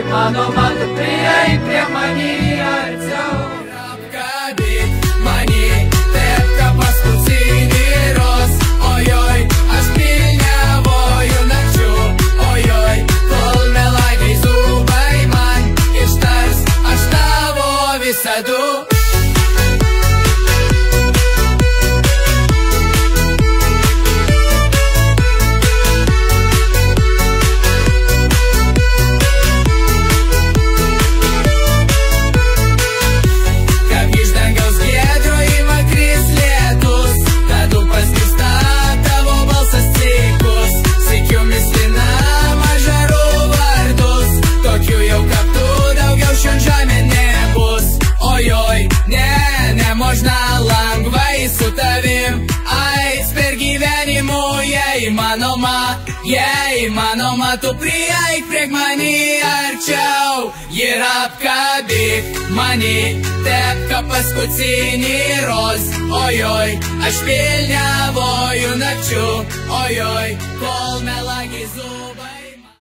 įmanoma, tu prieik prie manį arčiau. Apkabink manį, taip kaip paskutinį roz. Ojoj, aš pilnevoju nakčių. Ojoj, kol melagiai zubai man ištars, aš tavo visadu. Nemožna lengvai su tavim eis per gyvenimų, jei įmanoma, tu prieik prie manį arčiau ir apkabink manį, taip kaip paskutinį roz. Ojoj, aš pilnevoju nakčių. Ojoj, kol melagiai zubai.